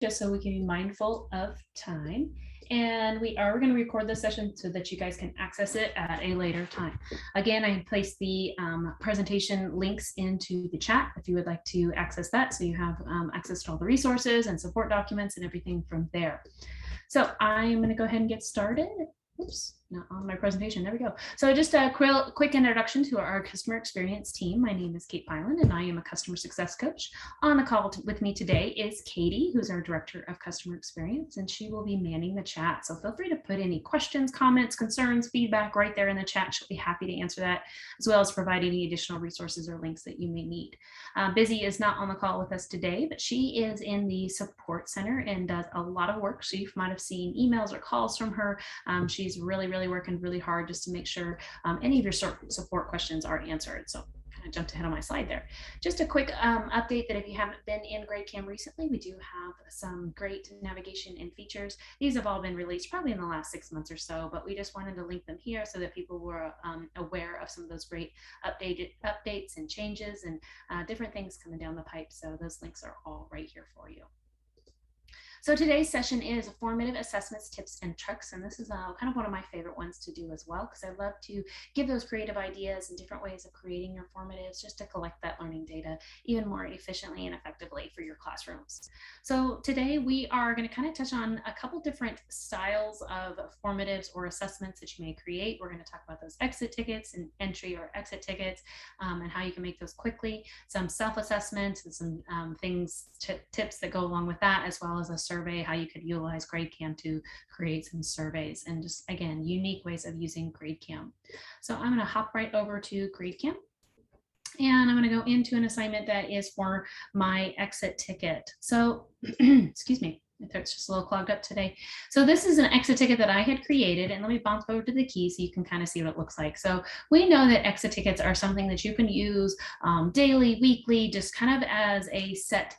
just so we can be mindful of time. And we are going to record this session so that you guys can access it at a later time. Again, I placed the presentation links into the chat if you would like to access that. So you have access to all the resources and support documents and everything from there. So I'm going to go ahead and get started. Oops, not on my presentation. There we go. So just a quick introduction to our customer experience team. My name is Kate Pyland, and I am a customer success coach. On the call with me today is Katie, who's our director of customer experience, and she will be manning the chat. So feel free to put any questions, comments, concerns, feedback right there in the chat. She'll be happy to answer that, as well as provide any additional resources or links that you may need. Busy is not on the call with us today, but she is in the support center and does a lot of work. So you might have seen emails or calls from her. She's really working really hard just to make sure any of your support questions are answered. So kind of jumped ahead on my slide there. Just a quick update that if you haven't been in GradeCam recently, we do have some great navigation and features. These have all been released probably in the last 6 months or so, but we just wanted to link them here so that people were aware of some of those great updates and changes and different things coming down the pipe. So those links are all right here for you. So today's session is formative assessments, tips, and tricks. And this is kind of one of my favorite ones to do as well, because I love to give those creative ideas and different ways of creating your formatives just to collect that learning data even more efficiently and effectively for your classrooms. So today we are going to kind of touch on a couple different styles of formatives or assessments that you may create. We're going to talk about those exit tickets and entry or exit tickets and how you can make those quickly, some self-assessments and some tips that go along with that, as well as a survey, how you could utilize GradeCam to create some surveys, and just again, unique ways of using GradeCam. So I'm going to hop right over to GradeCam. And I'm going to go into an assignment that is for my exit ticket. So, excuse me, my throat's just a little clogged up today. So this is an exit ticket that I had created, and let me bounce over to the key so you can kind of see what it looks like. So we know that exit tickets are something that you can use daily, weekly, just kind of as a set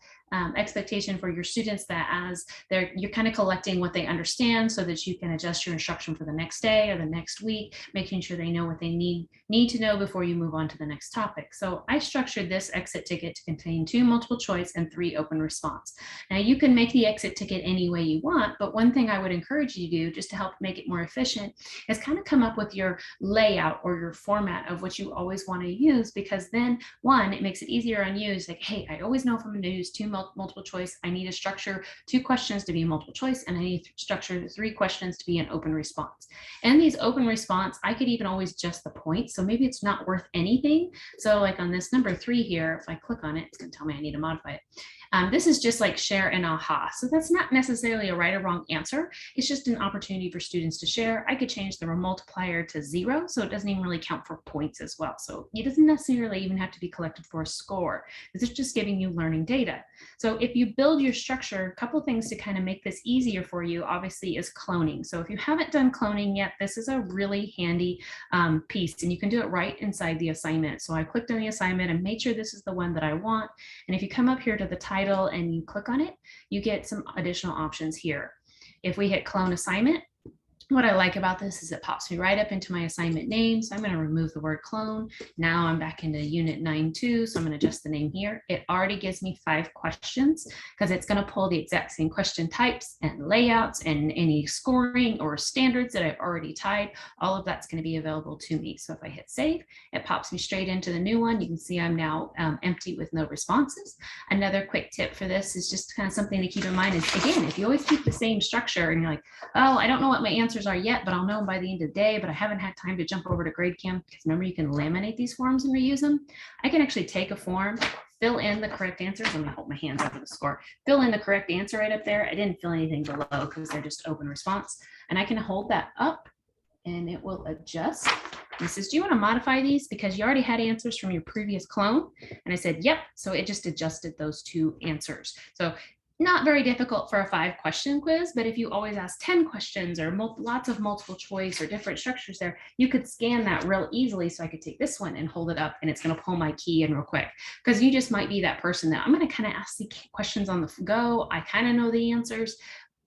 expectation for your students, that as you're kind of collecting what they understand so that you can adjust your instruction for the next day or the next week, making sure they know what they need to know before you move on to the next topic. So I structured this exit ticket to contain 2 multiple choice and 3 open response. Now you can make the exit ticket any way you want, but one thing I would encourage you to do just to help make it more efficient is kind of come up with your layout or your format of what you always want to use, because then one, it makes it easier on you. It's like, hey, I always know if I'm going to use 2 multiple choice, I need to structure 2 questions to be a multiple choice, and I need to structure 3 questions to be an open response. And these open response, I could even always adjust the points. So maybe it's not worth anything. So like on this number 3 here, if I click on it, it's going to tell me I need to modify it. This is just like share and aha. So that's not necessarily a right or wrong answer. It's just an opportunity for students to share. I could change the multiplier to 0, so it doesn't even really count for points as well. So it doesn't necessarily even have to be collected for a score. This is just giving you learning data. So if you build your structure, a couple things to kind of make this easier for you, obviously, is cloning. So if you haven't done cloning yet, this is a really handy piece, and you can do it right inside the assignment. So I clicked on the assignment and made sure this is the one that I want. And if you come up here to the title and you click on it, you get some additional options here. If we hit clone assignment, what I like about this is it pops me right up into my assignment name. So I'm going to remove the word clone. Now I'm back into unit 9.2. So I'm going to adjust the name here. It already gives me 5 questions because it's going to pull the exact same question types and layouts and any scoring or standards that I've already tied. All of that's going to be available to me. So if I hit save, it pops me straight into the new one. You can see I'm now empty with no responses. Another quick tip for this is just kind of something to keep in mind is, again, if you always keep the same structure and you're like, oh, I don't know what my answers are yet, but I'll know by the end of the day, but I haven't had time to jump over to GradeCam, because remember, you can laminate these forms and reuse them. I can actually take a form, fill in the correct answers. I'm going to hold my hands up for the score. Fill in the correct answer right up there. I didn't fill anything below because they're just open response. And I can hold that up and it will adjust. And it says, do you want to modify these? Because you already had answers from your previous clone. And I said, yep. So it just adjusted those 2 answers. So not very difficult for a 5-question quiz, but if you always ask 10 questions or lots of multiple choice or different structures there, you could scan that real easily. So I could take this one and hold it up and it's going to pull my key in real quick, because you just might be that person that I'm going to kind of ask the questions on the go. I kind of know the answers,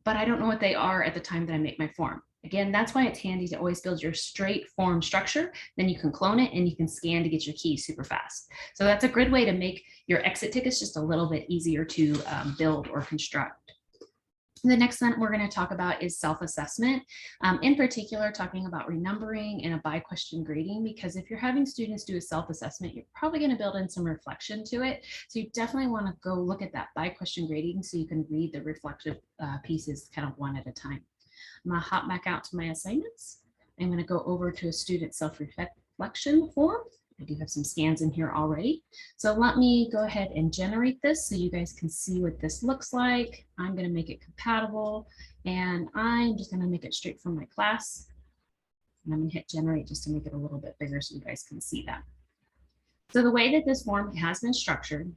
but I don't know what they are at the time that I make my form. Again, that's why it's handy to always build your straight form structure. Then you can clone it and you can scan to get your keys super fast. So that's a good way to make your exit tickets just a little bit easier to build or construct. The next one we're going to talk about is self-assessment, in particular talking about renumbering and a by-question grading, because if you're having students do a self-assessment, you're probably going to build in some reflection to it. So you definitely want to go look at that by-question grading so you can read the reflective pieces kind of one at a time. I'm going to hop back out to my assignments. I'm going to go over to a student self-reflection form. I do have some scans in here already. So let me go ahead and generate this so you guys can see what this looks like. I'm going to make it compatible, and I'm just going to make it straight from my class. And I'm going to hit generate just to make it a little bit bigger so you guys can see that. So the way that this form has been structured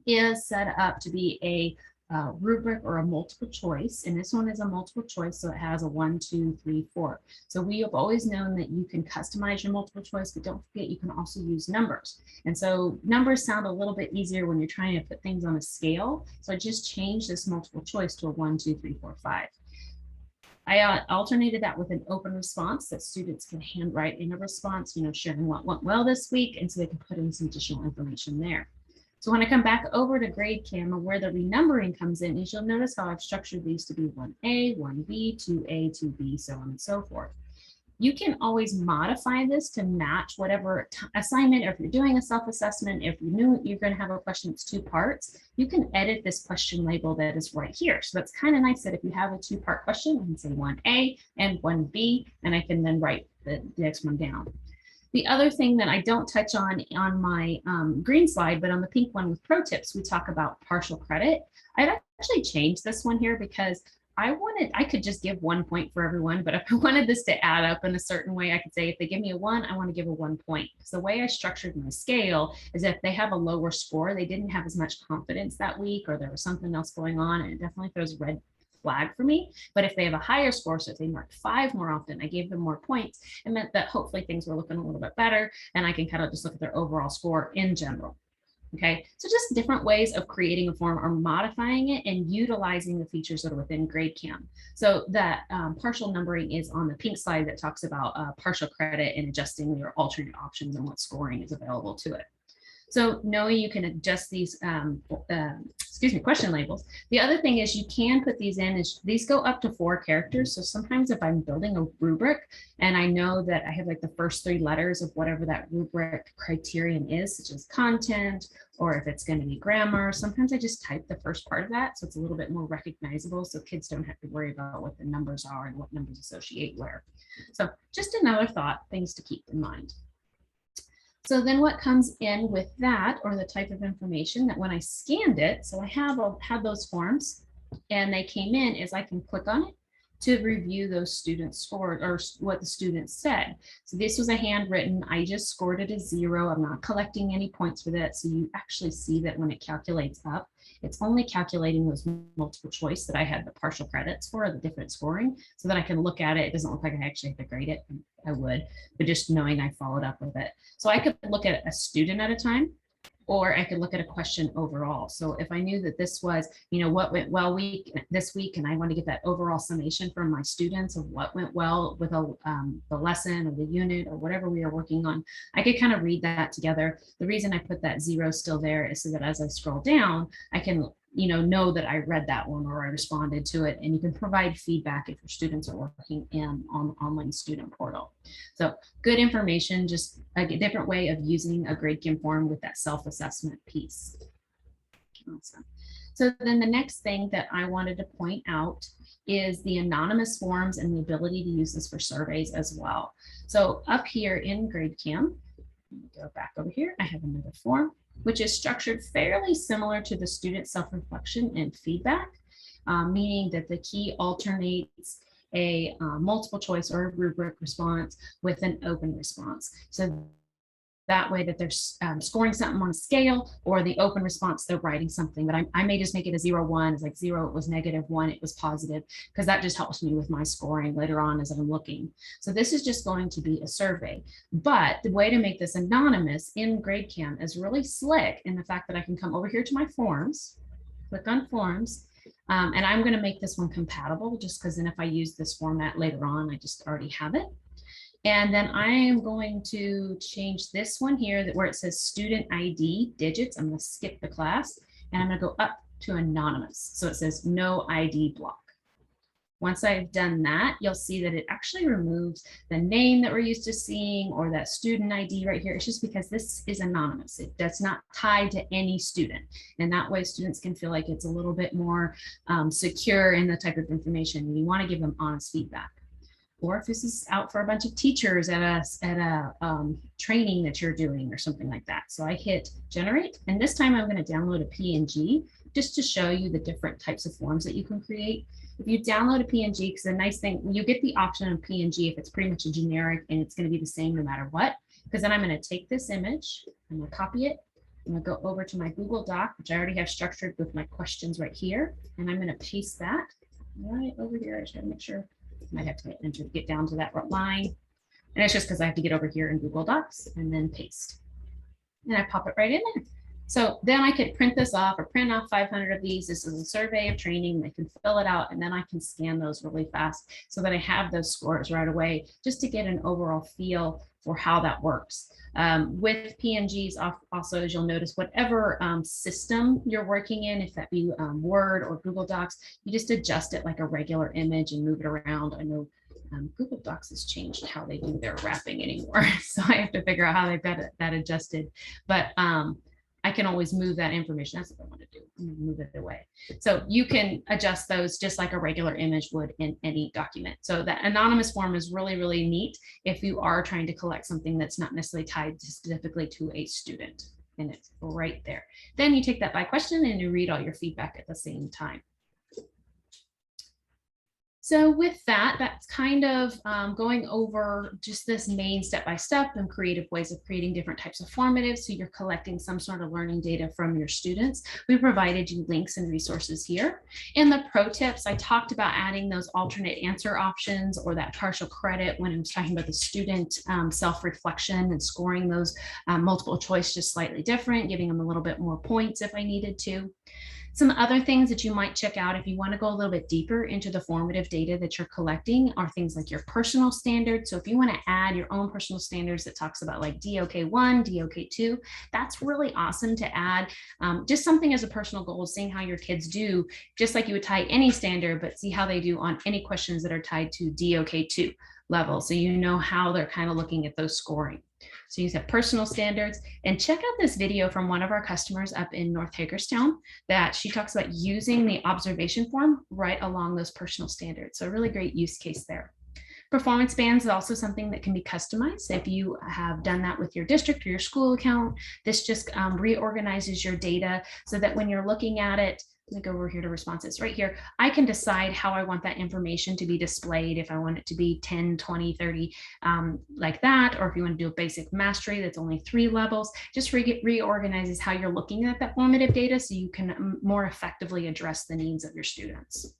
is set up to be a rubric or a multiple choice, and this one is a multiple choice, so it has a 1, 2, 3, 4. So we have always known that you can customize your multiple choice, but don't forget you can also use numbers. And so numbers sound a little bit easier when you're trying to put things on a scale. So I just changed this multiple choice to a 1, 2, 3, 4, 5. I alternated that with an open response that students can handwrite in a response, sharing what went well this week, and so they can put in some additional information there. So when I come back over to GradeCam, where the renumbering comes in, is you'll notice how I've structured these to be 1A, 1B, 2A, 2B, so on and so forth. You can always modify this to match whatever assignment, or if you're doing a self-assessment, if you knew you're going to have a question that's 2 parts, you can edit this question label that is right here. So that's kind of nice that if you have a 2-part question, I can say 1A and 1B, and I can then write the next one down. The other thing that I don't touch on my green slide, but on the pink one with pro tips, we talk about partial credit. I've actually changed this one here because I could just give 1 point for everyone, but if I wanted this to add up in a certain way, I could say if they give me a 1, I want to give a 1 point. Because the way I structured my scale is if they have a lower score, they didn't have as much confidence that week, or there was something else going on, and it definitely throws red flag for me. But if they have a higher score, so if they marked 5 more often, I gave them more points. It meant that hopefully things were looking a little bit better, and I can kind of just look at their overall score in general. Okay, so just different ways of creating a form or modifying it and utilizing the features that are within GradeCam. So that partial numbering is on the pink slide that talks about partial credit and adjusting your alternate options and what scoring is available to it. So knowing you can adjust these question labels. The other thing is you can put these in, is these go up to 4 characters. So sometimes if I'm building a rubric and I know that I have like the first 3 letters of whatever that rubric criterion is, such as content, or if it's going to be grammar, sometimes I just type the first part of that. So it's a little bit more recognizable, so kids don't have to worry about what the numbers are and what numbers associate where. So just another thought, things to keep in mind. So then what comes in with that, or the type of information that when I scanned it, so I had those forms and they came in, is I can click on it to review those students' scores or what the students said. So this was a handwritten, I just scored it a 0. I'm not collecting any points for that. So you actually see that when it calculates up, it's only calculating those multiple choice that I had the partial credits for, the different scoring, so that I can look at it. It doesn't look like I actually have to grade it. I would, but just knowing I followed up with it. So I could look at a student at a time, or I could look at a question overall. So if I knew that this was, what went well this week, and I want to get that overall summation from my students of what went well with the lesson or the unit or whatever we are working on, I could kind of read that together. The reason I put that 0 still there is so that as I scroll down, I can know that I read that one or I responded to it, and you can provide feedback if your students are working on the online student portal. So good information, just a different way of using a GradeCam form with that self-assessment piece. Awesome. So then the next thing that I wanted to point out is the anonymous forms and the ability to use this for surveys as well. So up here in GradeCam, go back over here, I have another form, which is structured fairly similar to the student self-reflection and feedback, meaning that the key alternates a multiple choice or a rubric response with an open response. So that way that they're scoring something on a scale, or the open response, they're writing something, but I may just make it a 0, 1. It's like 0, it was negative, 1, it was positive, because that just helps me with my scoring later on as I'm looking. So this is just going to be a survey, but the way to make this anonymous in GradeCam is really slick in the fact that I can come over here to my forms, click on forms, and I'm going to make this one compatible, just because then if I use this format later on, I just already have it. And then I am going to change this one here where it says student ID digits. I'm going to skip the class and I'm going to go up to anonymous. So it says no ID block. Once I've done that, you'll see that it actually removes the name that we're used to seeing or that student ID right here. It's just because this is anonymous. That's not tied to any student. And that way students can feel like it's a little bit more secure in the type of information. You want to give them honest feedback. Or if this is out for a bunch of teachers at a training that you're doing or something like that. So I hit generate, and this time I'm going to download a PNG just to show you the different types of forms that you can create. If you download a PNG, because the nice thing, you get the option of PNG if it's pretty much a generic and it's going to be the same no matter what, because then I'm going to take this image, I'm going to copy it, I'm going to go over to my Google Doc, which I already have structured with my questions right here, and I'm going to paste that right over here. I just got to make sure. Might have to hit enter to get down to that line. And it's just because I have to get over here in Google Docs and then paste. And I pop it right in there. So then I could print this off or print off 500 of these. This is a survey of training. I can fill it out and then I can scan those really fast so that I have those scores right away just to get an overall feel for how that works. With PNGs, also, as you'll notice, whatever system you're working in, if that be Word or Google Docs, you just adjust it like a regular image and move it around. I know Google Docs has changed how they do their wrapping anymore, so I have to figure out how they've got that adjusted. But I can always move that information. That's what I want to do. I'm going to move it away. So you can adjust those just like a regular image would in any document. So that anonymous form is really, really neat if you are trying to collect something that's not necessarily tied specifically to a student. And it's right there. Then you take that by question and you read all your feedback at the same time. So with that, that's kind of going over just this main step-by-step and creative ways of creating different types of formatives. So you're collecting some sort of learning data from your students. We provided you links and resources here. In the pro tips, I talked about adding those alternate answer options or that partial credit when I was talking about the student self-reflection and scoring those multiple choice just slightly different, giving them a little bit more points if I needed to. Some other things that you might check out if you want to go a little bit deeper into the formative data that you're collecting are things like your personal standards. So if you want to add your own personal standards that talks about like DOK1, DOK2, that's really awesome to add. Just something as a personal goal, seeing how your kids do, just like you would tie any standard, but see how they do on any questions that are tied to DOK2 level. So you know how they're kind of looking at those scoring. So you have personal standards, and check out this video from one of our customers up in North Hagerstown that she talks about using the observation form right along those personal standards. So a really great use case there. Performance bands is also something that can be customized. If you have done that with your district or your school account, this just reorganizes your data so that when you're looking at it, let me go over here to responses right here. I can decide how I want that information to be displayed. If I want it to be 10, 20, 30, like that, or if you want to do a basic mastery that's only 3 levels, just reorganizes how you're looking at that formative data so you can more effectively address the needs of your students.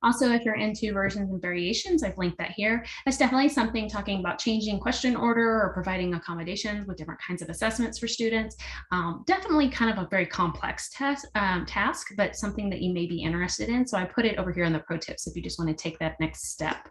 Also, if you're into versions and variations, I've linked that here. That's definitely something talking about changing question order or providing accommodations with different kinds of assessments for students. Definitely kind of a very complex task, but something that you may be interested in. So I put it over here in the pro tips if you just want to take that next step.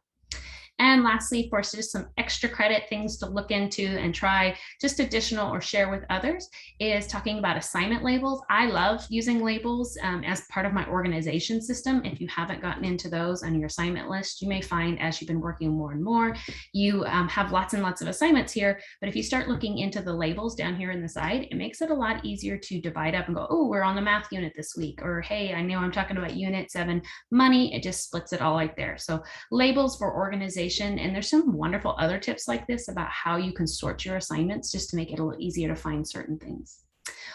And lastly, for just some extra credit things to look into and try just additional or share with others is talking about assignment labels. I love using labels as part of my organization system. If you haven't gotten into those on your assignment list, you may find as you've been working more and more, you have lots and lots of assignments here. But if you start looking into the labels down here in the side, it makes it a lot easier to divide up and go, oh, we're on the math unit this week. Or, hey, I know I'm talking about unit 7 money. It just splits it all right there. So labels for organization. And there's some wonderful other tips like this about how you can sort your assignments just to make it a little easier to find certain things.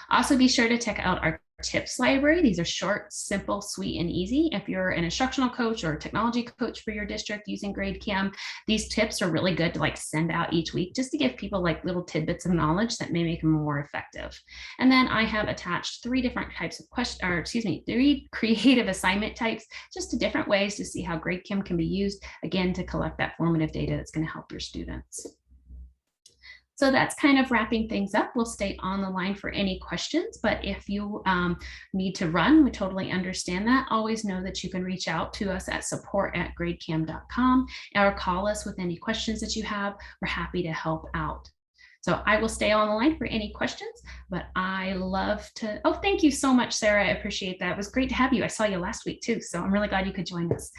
Also, be sure to check out our tips library. These are short, simple, sweet, and easy. If you're an instructional coach or a technology coach for your district using GradeCam, these tips are really good to like send out each week just to give people like little tidbits of knowledge that may make them more effective. And then I have attached 3 different types of questions, 3 creative assignment types, just to different ways to see how GradeCam can be used, again, to collect that formative data that's going to help your students. So that's kind of wrapping things up. We'll stay on the line for any questions, but if you need to run, we totally understand that. Always know that you can reach out to us at support@gradecam.com or call us with any questions that you have. We're happy to help out. So I will stay on the line for any questions, but I love to, oh, thank you so much, Sarah. I appreciate that. It was great to have you. I saw you last week too, so I'm really glad you could join us.